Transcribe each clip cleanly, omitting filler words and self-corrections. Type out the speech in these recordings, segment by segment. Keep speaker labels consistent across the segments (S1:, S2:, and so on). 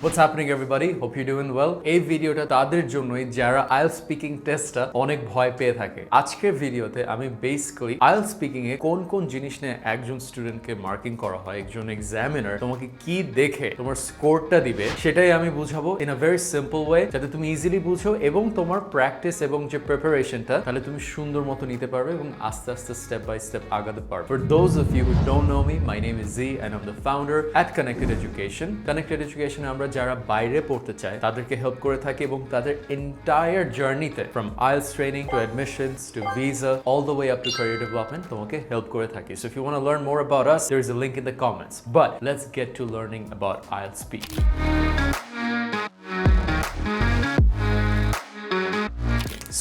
S1: What's happening everybody? Hope you're doing well. এই ভিডিওটা তাদের জন্যই যারা IELTS স্পিকিং টেস্টটা অনেক ভয় পেয়ে থাকে। আজকের ভিডিওতে আমি বেসিক্যালি IELTS স্পিকিং এ কোন কোন জিনিস নিয়ে একজন স্টুডেন্টকে মার্কিং করা হয়, একজন এক্সামিনার তোমাকে কি দেখে তোমার স্কোরটা দিবে সেটাই আমি বুঝাবো in a very simple way, যাতে তুমি ইজিলি বুঝো এবং তোমার প্র্যাকটিস এবং যে প্রিপারেশনটা তাহলে তুমি সুন্দর মতো নিতে পারবে এবং আস্তে আস্তে স্টেপ বাই স্টেপ আগাতে পারবে। For those of you who don't know me, my name is Z and I'm the founder at Connected Education. Connected Education আমরা যারা বাইরে পড়তে চায় তাদেরকে হেল্প করে থাকি এবং তাদের এন্টায়ার জার্নিতে from IELTS training to admissions to visa all the way up to career development তোমাকে হেল্প করে থাকি। So if you want to learn more about us, there is a link in the comments. But let's get to learning about IELTS speaking.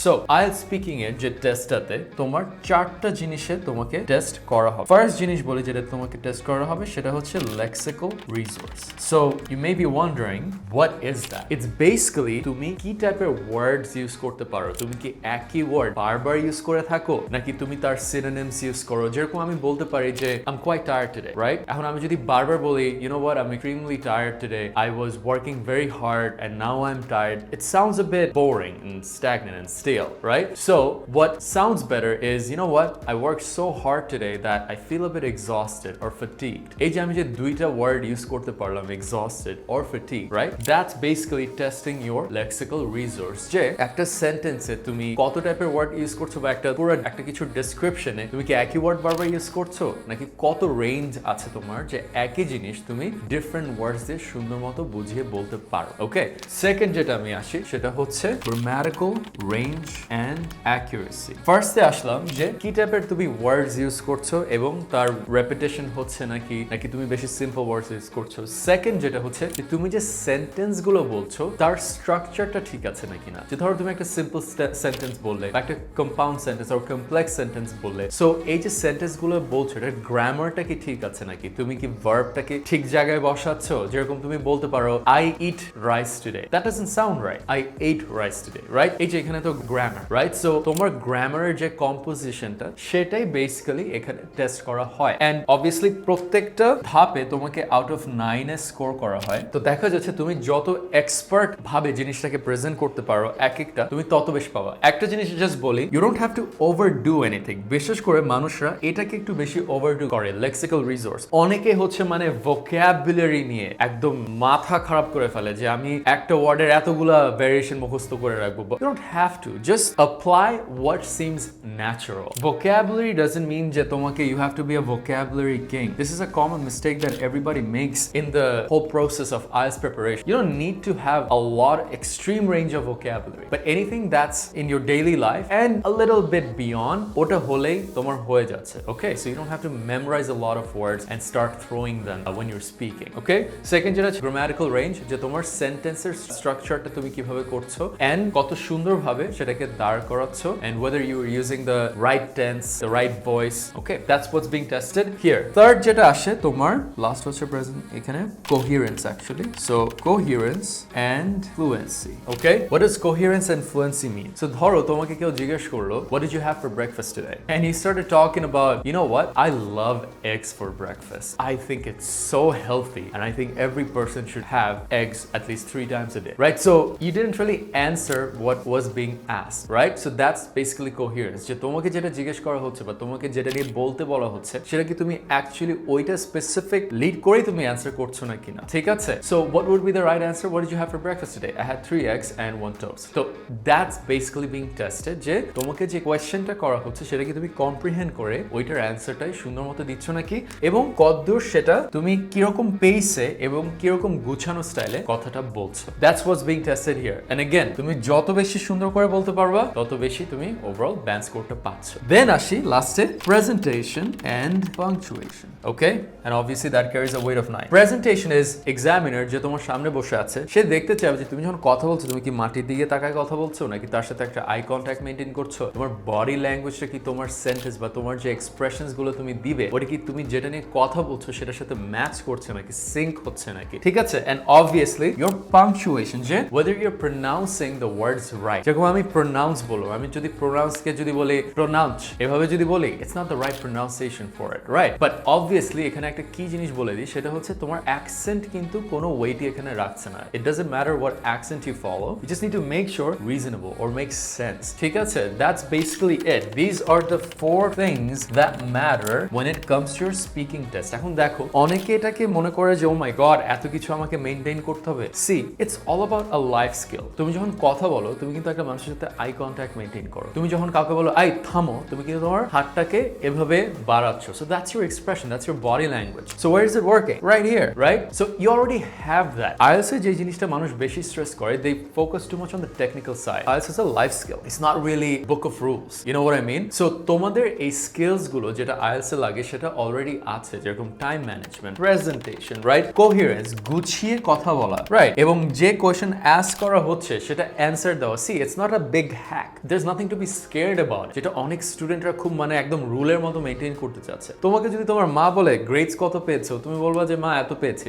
S1: So, IELTS speaking এর যে টেস্টটাতে তোমার চারটা জিনিসে তোমাকে test করা হবে। ফার্স্ট জিনিস বলি যেটা তোমাকে টেস্ট করা হবে সেটা হচ্ছে lexical resource. So, you may be wondering, what is that? It's basically তুমি কি টাইপের ওয়ার্ডস ইউজ করতে পারো। তুমি কি একই ওয়ার্ড বারবার ইউজ করে থাকো নাকি তুমি তার সিনোনিমস ইউজ করো। যেরকম আমি বলতে পারি যে I'm quite tired today, right? এখন আমি যদি বারবার বলি, you know what, I'm extremely tired today. I was working very hard and now I'm tired. It sounds a bit boring and stagnant and stale, right? So what sounds better is, you know what, I worked so hard today that I feel a bit exhausted or fatigued. এই যে আমি যে দুইটা word use করতে পারলাম, exhausted or fatigued, right? That's basically testing your lexical resource. যে একটা সেন্টেন্সে তুমি কত টাইপের ওয়ার্ড ইউজ করছো বা একটা কিছু ডেসক্রিপশনে তুমি কি একই ওয়ার্ড বারবার ইউজ করছো নাকি কত রেঞ্জ আছে তোমার যে একই জিনিস তুমি ডিফারেন্ট ওয়ার্ডস দিয়ে সুন্দর মতো বুঝিয়ে বলতে পারো। ওকে, সেকেন্ড যেটা আমি আসি সেটা হচ্ছে grammatical range and accuracy. ফার্স্টে আসলাম যে কি টাইপের তুমি ওয়ার্ডস ইউজ করছো এবং তার রেপিটেশন হচ্ছে নাকি তুমি বেশি সিম্পল ওয়ার্ডস ইউজ করছো। সেকেন্ড যেটা হচ্ছে যে তুমি যে সেন্টেন্স গুলো বলছো তার স্ট্রাকচারটা ঠিক আছে নাকি না। যে ধরো তুমি একটা সিম্পল সেন্টেন্স বললে বা একটা কম্পাউন্ড সেন্টেন্স আর কমপ্লেক্স সেন্টেন্স বললে, সো এই যে সেন্টেন্স গুলো বলছো এটার গ্রামারটা কি ঠিক আছে নাকি, তুমি কি ভার্বটাকে ঠিক জায়গায় বসাচ্ছ। যেরকম তুমি বলতে পারো I eat rice today, that doesn't sound right. I ate rice today, right? এই যে এখানে তো গ্রামার, রাইট? সো তোমার গ্রামারের যে কম্পোজিশনটা সেটাই বেসিক্যালি এখানে টেস্ট করা হয় এন্ড অবভিয়াসলি প্রত্যেকটা ধাপে তোমাকে আউট অফ 9 এ স্কোর করা হয়। তো দেখা যাচ্ছে তুমি যত এক্সপার্ট ভাবে জিনিসটাকে প্রেজেন্ট করতে পারো এক একটা তুমি তত বেশি পাবা। একটা জিনিস জাস্ট বলি, you don't have to overdo anything. বিশেষ করে মানুষরা এটাকে একটু বেশি ওভারডু করে। লেক্সিক্যাল রিসোর্স অনেকে হচ্ছে মানে ভোকাবুলারি নিয়ে একদম মাথা খারাপ করে ফেলে যে আমি একটা ওয়ার্ডের এতগুলা ভ্যারিয়েশন মুখস্থ করে রাখবো। You don't have to, just apply what seems natural. Vocabulary doesn't mean that you have to be a vocabulary king. This is a common mistake that everybody makes in the whole process of IELTS preparation. You don't need to have a lot extreme range of vocabulary, but anything that's in your daily life and a little bit beyond, ওটা হলেই তোমার হয়ে যাচ্ছে. Okay, so you don't have to memorize a lot of words and start throwing them when you're speaking. Okay, second যেটা grammatical range, যে তোমার সেন্টেন্সের স্ট্রাকচারটা তুমি কিভাবে করছো and কত সুন্দরভাবে সেটাকে দাঁড় করাচ্ছ and whether you are using the right tense, the right voice. Okay, that's what's being tested here. Third যেটা আসে তোমার last হচ্ছে present এখানে coherence actually. So coherence and fluency. Okay, what does coherence and fluency mean? So ধরো তোমাকে কেউ জিজ্ঞেস করলো what did you have for breakfast today? And he started talking about, you know what, I love eggs for breakfast. I think it's so healthy and I think every person should have eggs at least 3 times a day. Right? So you didn't really answer what was being asked, right? So that's basically coherence. যে তোমাকে যেটা জিজ্ঞেস করা হচ্ছে বা তোমাকে যেটা নিয়ে বলতে বলা হচ্ছে সেটা কি তুমি অ্যাকচুয়ালি ওইটা স্পেসিফিক লিড করেই তুমি অ্যান্সার করছো নাকি না। ঠিক আছে? So what would be the right answer? What did you have for breakfast today? I had 3 eggs and 1 toast. So that's basically being tested যে তোমাকে যে কোয়েশ্চেনটা করা হচ্ছে সেটা কি তুমি কম্প্রিহেন্ড করে ওইটার অ্যান্সারটাই সুন্দর মতো দিচ্ছ নাকি এবং কতদূর সেটা তুমি কিরকম পেসে এবং কিরকম গুছানো স্টাইলে কথাটা বলছো। That's what's being tested here. And again, তুমি যত বেশি সুন্দর করে বলতে পারবা তত বেশি তুমি ওভারঅল ব্যান্ড স্কোরটা পাচ্ছ। দেন আসি লাস্টে presentation and punctuation. Okay, and obviously that carries a weight of 9। Presentation is examiner যে তোমার সামনে বসে আছে সে দেখতে চাইবে যে তুমি যখন কথা বলছো তুমি কি মাটির দিকে তাকায় কথা বলছো নাকি তার সাথে একটা আই কন্ট্যাক্ট মেইনটেইন করছো, তোমার বডি ল্যাঙ্গুয়েজটা কি তোমার সেন্টেন্স বা তোমার যে এক্সপ্রেশনস গুলো তুমি দিবে ওটা কি তুমি যেটা নিয়ে কথা বলছো সেটার সাথে ম্যাচ করছে নাকি, সিঙ্ক হচ্ছে নাকি। ঠিক আছে, এন্ড অবভিয়াসলি ইয়োর পাংচুয়েশন যে whether you're pronouncing the words right. যেরকম আমি pronounce বলো, আমি যদি pronounce কে যদি বলি pronounce এভাবে যদি বলি, it's not the right pronunciation for it, right? But obviously এখানে একটা কি জিনিস বলে দিই, সেটা হচ্ছে তোমার accent কিন্তু কোনো ওয়েটই এখানে রাখছে না. It doesn't matter what accent you follow, you just need to make sure reasonable or makes sense. ঠিক আছে? That's basically it. These are the 4 things that matter when it comes to your speaking test. এখন দেখো অনেকে এটাকে মনে করে যে oh my god এত কিছু আমাকে মেইনটেইন করতে হবে. See, it's all about a life skill. তুমি যখন কথা বলো তুমি কিন্তু একটা মানুষের সাথে আই কন্টাক্ট মেইনটেইন করো. তুমি যখন কাউকে বলো আই থামো, তুমি কিন্তু তোমার হাতটাকে এভাবে বাড়াচ্ছ. So that's your expression, that's your body language. So where is it working? Right here, right? So you already have that. IELTS এ যে জিনিসটা মানুষ বেশি স্ট্রেস করে, they focus too much on the technical side. IELTS is a life skill. It's not really book of rules. You know what I mean? So তোমাদের এই skills গুলো যেটা IELTS এ লাগে সেটা অলরেডি আছে, যেরকম time management, presentation, right, coherence, গুছিয়ে কথা বলা, রাইট, এবং যে কোয়েশ্চেন আস্ক করা হচ্ছে সেটা অ্যানসার দেওয়া. See it's not a big hack, there is nothing to be scared about, যেটা অনেক স্টুডেন্টরা খুব মানে একদম রুলের মতো মেইনটেইন করতে চাচ্ছে. তোমাকে যদি তোমার মা বলে গ্রেডস কত পেয়েছো, তুমি বলবা যে মা এত পেয়েছি,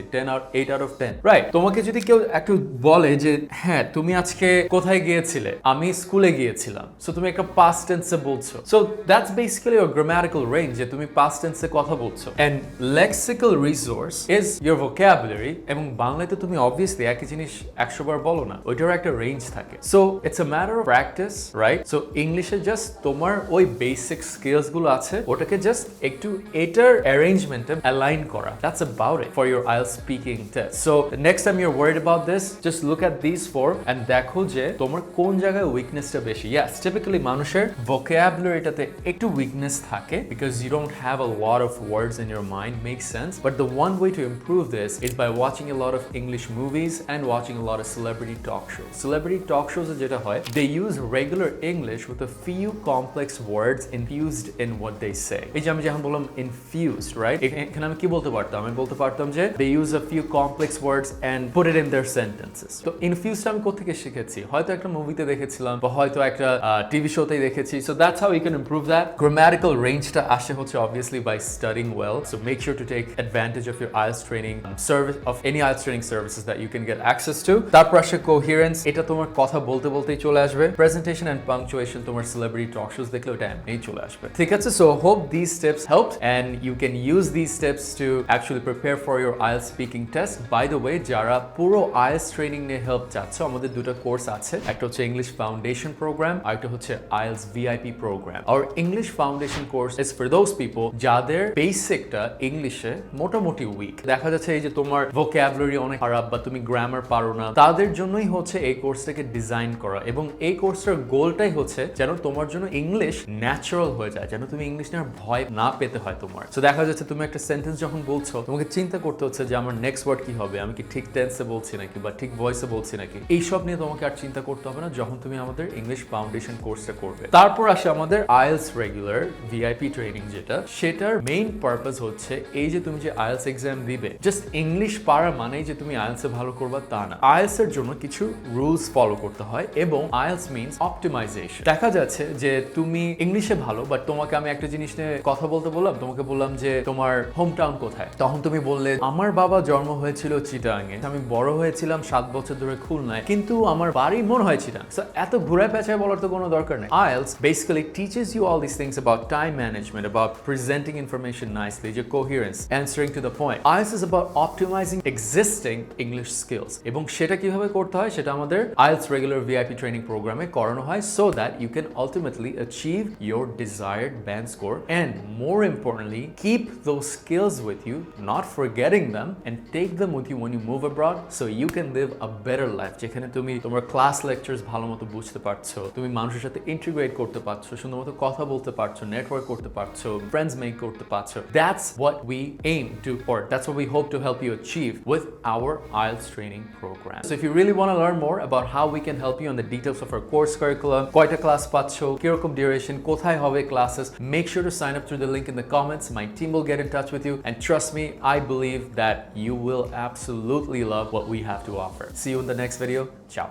S1: 8 out of 10, রাইট. তোমাকে যদি কেউ একটু বলে যে হ্যাঁ তুমি আজকে কোথায় গিয়েছিলে, আমি স্কুলে গিয়েছিলাম, সো তুমি একটা পাস্ট টেন্সে বলছো. So that's basically your grammatical range, যে তুমি পাস্ট টেন্সে কথা বলছো. And lexical resource is your vocabulary. এবং বাংলাতে তুমি অবভিয়াসলি একই জিনিস 100 বার বলো না, ওইটার একটা রেঞ্জ থাকে. So it's a matter of practice, right. So ইংলিশে জাস্ট তোমার ওই বেসিক স্কিলস গুলো আছে, ওটাকে জাস্ট একটু এটার অ্যারেঞ্জমেন্টে অ্যালাইন করা. That's about it for your IELTS speaking test. So next time you are worried about this, just look at this 4 and দেখো যে তোমার কোন জায়গায় উইকনেসটা বেশি. ইয়েস, টিপিক্যালি মানুষের ভোকাবুলারিটাতে একটু উইকনেস থাকে because you don't have a lot of words in your mind. Make sense, but the one way to improve this is by watching a lot of English movies and watching a lot of celebrity talk shows. Celebrity talk shows যেটা হয়, they use regular English with a few complex words infused in what they say. এই যে আমি যখন বললাম infused, right? এখানে আমি কি বলতে পারতাম? আমি বলতে পারতাম যে they use a few complex words and put it in their sentences. তো infused আমি কোথা থেকে শিখেছি? হয়তো একটা মুভিতে দেখেছিলাম বা হয়তো একটা টিভি শোতেই দেখেছি. So that's how you can improve that. Grammatical rangeটা আসে হচ্ছে obviously by studying well. So make sure to take advantage of your IELTS training service, of any IELTS training services that you can get access to. তারপর আসে coherence, এটা তোমার কথা বলতে বলতেই চলে আসবে. Presentation and punctuation তোমার celebrity talk shows দেখলে ওটা এমনিই চলে আসবে. ঠিক আছে? So hope these tips helped and you can use these tips to actually prepare for your IELTS speaking test. By the way, যারা পুরো IELTS training নিয়ে হেল্প চাচ্ছ, আমাদের দুটো কোর্স আছে. একটা হচ্ছে English Foundation Program, আর একটা হচ্ছে IELTS VIP Program. Our English Foundation course is for those people যাদের বেসিকটা ইংলিশে মোটামুটি উইক. দেখা যাচ্ছে এই যে তোমার ভোকাবুলারি অনেক খারাপ বা তুমি গ্রামার পারো না, তাদের জন্যই হচ্ছে এই কোর্সটাকে ডিজাইন করা. এবং এই কোর্সটার গোলটাই হচ্ছে যেন তোমার জন্য ইংলিশ ন্যাচারাল হয়ে যায়, যেন তুমি ইংলিশ নিয়ে ভয় না পেতে হয় তোমার. সো দেখা যাচ্ছে তুমি একটা সেন্টেন্স যখন বলছো, তোমাকে চিন্তা করতে হচ্ছে যে আমার নেক্সট ওয়ার্ড কি হবে, আমি কি ঠিক টেন্সে বলছি নাকি বা ঠিক ভয়েসে বলছি নাকি. এইসব নিয়ে তোমাকে আর চিন্তা করতে হবে না যখন তুমি আমাদের ইংলিশ ফাউন্ডেশন কোর্সটা করবে. তারপর আসে আমাদের IELTS রেগুলার VIP ট্রেনিং, যেটা সেটার মেইন পারপাস হচ্ছে এই যে তুমি যে IELTS এক্সাম দিবে, জাস্ট ইংলিশ পারা মানেই যে তুমি IELTS এ ভালো করবা তা না. IELTS এর জন্য কিছু রুলস ফলো করতে হয় এবং IELTS মিন্স অপটিমাইজেশন. দেখা যাচ্ছে যে তুমি ইংলিশে ভালো, বাট তোমাকে আমি একটা জিনিস নিয়ে কথা বলতে বললাম, তোমাকে বললাম যে তোমার হোম টাউন কোথায়, তখন তুমি বললে আমার বাবা জন্ম হয়েছিল চিটাগাঙে, আমি বড় হয়েছিলাম 7 বছর ধরে খুলনায়, কিন্তু আমার বাড়ি মনে হয় চিটাগাং. সো এত ঘুরায় পেঁচায় বলার তো কোনো দরকার নেই. IELTS basically teaches you all these things about time management, about presenting information nicely, your coherence, answering to the point. IELTS is about optimizing existing English skills. এবং সেটা কিভাবে করতে হয় সেটা আমাদের IELTS regular VIP training প্রোগ্রামে করানো হয়, so that you can ultimately achieve your desired band score and more importantly keep those skills with you, not forgetting them, and take them with you when you move abroad so you can live a better life, যেখানে তুমি তোমার class lectures ভালো মতো বুঝতে পারছো, তুমি মানুষের সাথে ইন্টিগ্রেট করতে পারছো, সুন্দর মতো কথা বলতে পারছো, নেটওয়ার্ক করতে পারছো, ফ্রেন্ডস মেক করতে পারছো. That's what we aim to, or that's what we hope to help you achieve with our IELTS training program. So if you really want to learn more about how we can help you on the details of our course curriculum, কয়টা class পাচ্ছো, কিরকম duration, কোথায় হবে classes, make sure to sign up through the link in the comments. My team will get in touch with you, and trust me, I believe that you will absolutely love what we have to offer. See you in the next video. Ciao.